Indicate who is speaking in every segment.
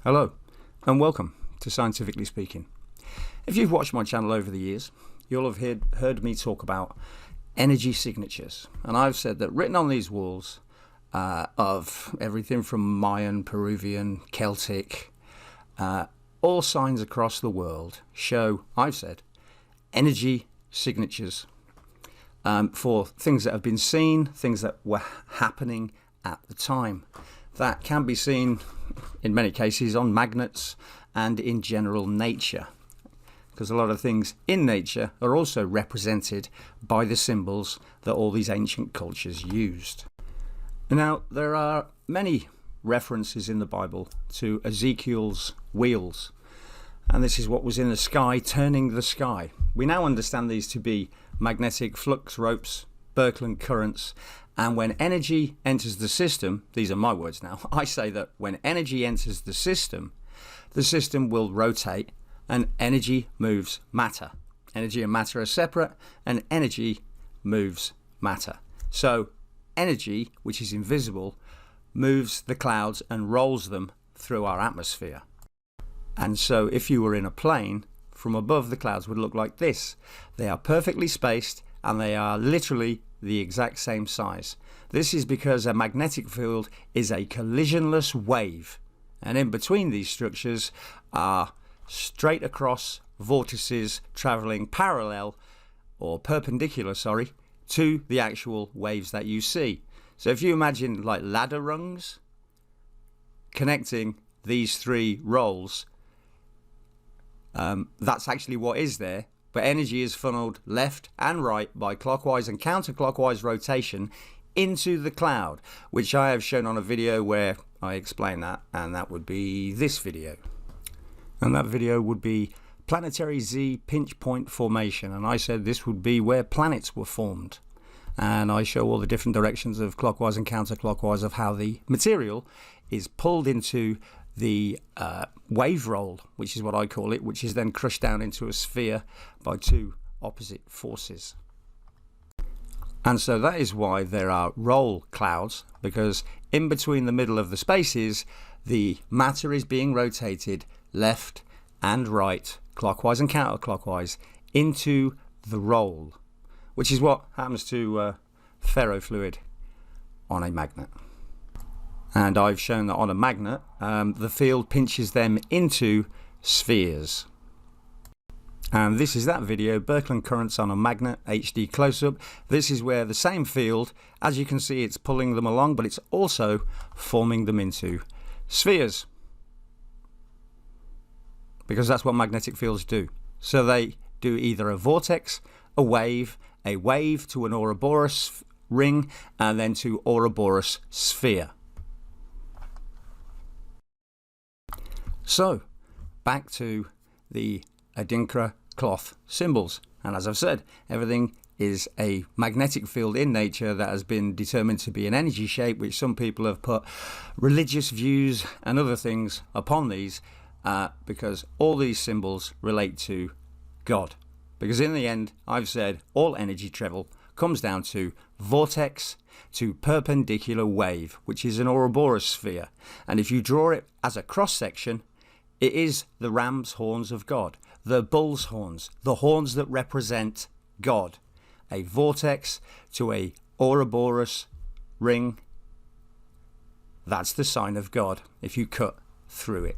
Speaker 1: Hello and welcome to Scientifically Speaking. If you've watched my channel over the years, you'll have heard me talk about energy signatures, and I've said that written on these walls of everything from Mayan, Peruvian, Celtic, all signs across the world show, I've said, energy signatures for things that have been seen, things that were happening at the time. That can be seen in many cases on magnets and in general nature, because a lot of things in nature are also represented by the symbols that all these ancient cultures used. Now, there are many references in the Bible to Ezekiel's wheels, and this is what was in the sky turning the sky. We now understand these to be magnetic flux ropes, Birkeland currents, and when energy enters the system, these are my words now, I say that when energy enters the system will rotate and energy moves matter. Energy and matter are separate, and energy moves matter. So energy, which is invisible, moves the clouds and rolls them through our atmosphere. And so if you were in a plane, from above the clouds would look like this. They are perfectly spaced and they are literally the exact same size. This is because a magnetic field is a collisionless wave, and in between these structures are straight across vortices traveling parallel or perpendicular, to the actual waves that you see. So if you imagine like ladder rungs connecting these three rolls, that's actually what is there, but energy is funneled left and right by clockwise and counterclockwise rotation into the cloud, which I have shown on a video where I explain that, and that would be this video. And that video would be planetary Z pinch point formation, and I said this would be where planets were formed. And I show all the different directions of clockwise and counterclockwise of how the material is pulled into the wave roll, which is what I call it, which is then crushed down into a sphere by two opposite forces. And so that is why there are roll clouds, because in between the middle of the spaces the matter is being rotated left and right, clockwise and counterclockwise, into the roll, which is what happens to ferrofluid on a magnet. And I've shown that on a magnet the field pinches them into spheres. And this is that video, Birkeland currents on a magnet, HD close-up. This is where the same field, as you can see, it's pulling them along, but it's also forming them into spheres, because that's what magnetic fields do. So they do either a vortex, a wave to an Ouroboros ring, and then to Ouroboros sphere. So back to the Adinkra cloth symbols, and as I've said, everything is a magnetic field in nature that has been determined to be an energy shape, which some people have put religious views and other things upon these, because all these symbols relate to God. Because in the end, I've said all energy travel comes down to vortex to perpendicular wave, which is an Ouroboros sphere, and if you draw it as a cross section, it is the ram's horns of God, the bull's horns, the horns that represent God. A vortex to a Ouroboros ring, that's the sign of God if you cut through it.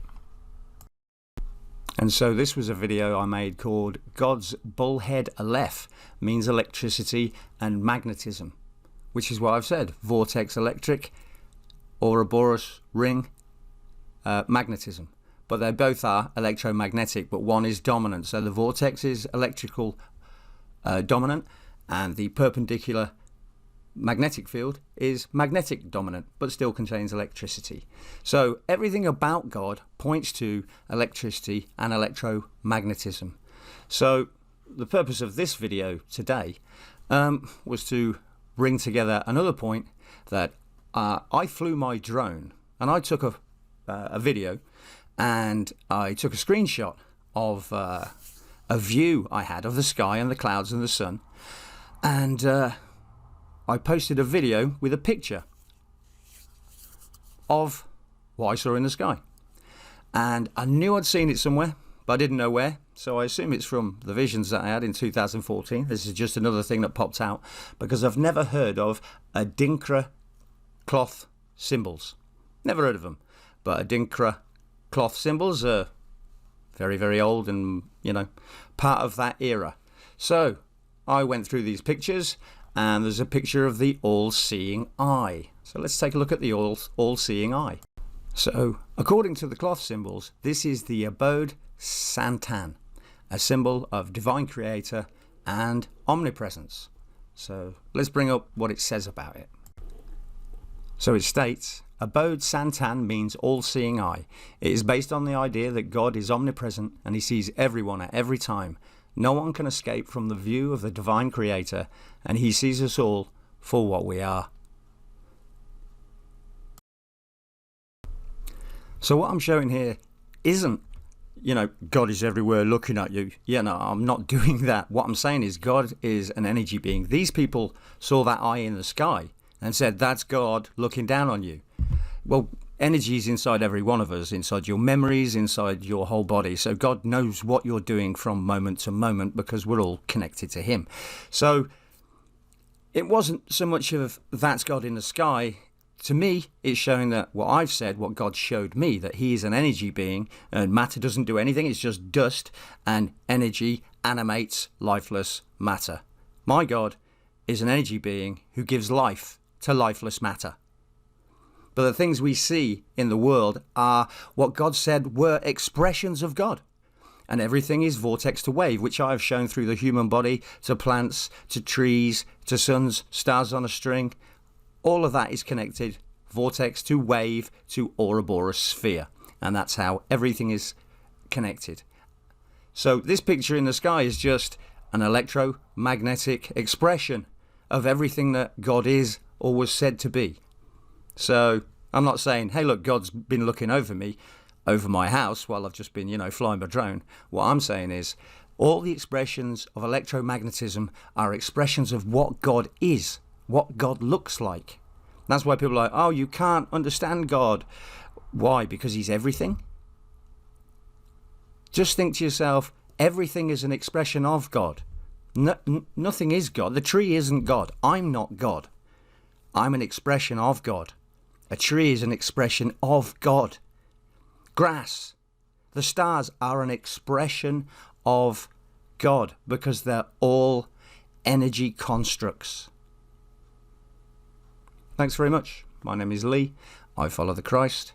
Speaker 1: And so this was a video I made called God's Bullhead Aleph means electricity and magnetism, which is what I've said, vortex electric, Ouroboros ring, magnetism. But they both are electromagnetic, but one is dominant. So the vortex is electrical dominant, and the perpendicular magnetic field is magnetic dominant, but still contains electricity. So everything about God points to electricity and electromagnetism. So the purpose of this video today was to bring together another point that I flew my drone, and I took a video, and I took a screenshot of a view I had of the sky and the clouds and the sun, and I posted a video with a picture of what I saw in the sky. And I knew I'd seen it somewhere, but I didn't know where. So I assume it's from the visions that I had in 2014. This is just another thing that popped out because I've never heard of Adinkra cloth symbols. Never heard of them. But Adinkra cloth symbols are very, very old and, part of that era. So I went through these pictures and there's a picture of the all-seeing eye. So let's take a look at the all-seeing eye. So according to the cloth symbols, this is the Abode Santann, a symbol of divine creator and omnipresence. So let's bring up what it says about it. So it states, Abode Santann means all-seeing eye. It is based on the idea that God is omnipresent and he sees everyone at every time. No one can escape from the view of the divine creator and he sees us all for what we are. So what I'm showing here isn't, God is everywhere looking at you. No, I'm not doing that. What I'm saying is God is an energy being. These people saw that eye in the sky and said, that's God looking down on you. Well, energy is inside every one of us, inside your memories, inside your whole body. So God knows what you're doing from moment to moment because we're all connected to him. So it wasn't so much of that's God in the sky. To me, it's showing that what I've said, what God showed me, that he is an energy being and matter doesn't do anything. It's just dust and energy animates lifeless matter. My God is an energy being who gives life to lifeless matter. But the things we see in the world are what God said were expressions of God. And everything is vortex to wave, which I have shown through the human body, to plants, to trees, to suns, stars on a string. All of that is connected, vortex to wave to Ouroboros sphere. And that's how everything is connected. So this picture in the sky is just an electromagnetic expression of everything that God is or was said to be. So I'm not saying, hey, look, God's been looking over me, over my house while I've just been, flying my drone. What I'm saying is all the expressions of electromagnetism are expressions of what God is, what God looks like. That's why people are like, oh, you can't understand God. Why? Because he's everything? Just think to yourself, everything is an expression of God. Nothing is God. The tree isn't God. I'm not God. I'm an expression of God. A tree is an expression of God. Grass, the stars are an expression of God because they're all energy constructs. Thanks very much. My name is Lee. I follow the Christ.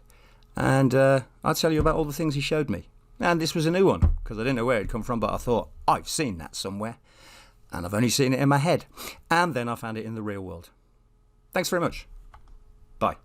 Speaker 1: And I'll tell you about all the things he showed me. And this was a new one because I didn't know where it had come from, but I thought, I've seen that somewhere. And I've only seen it in my head. And then I found it in the real world. Thanks very much. Bye.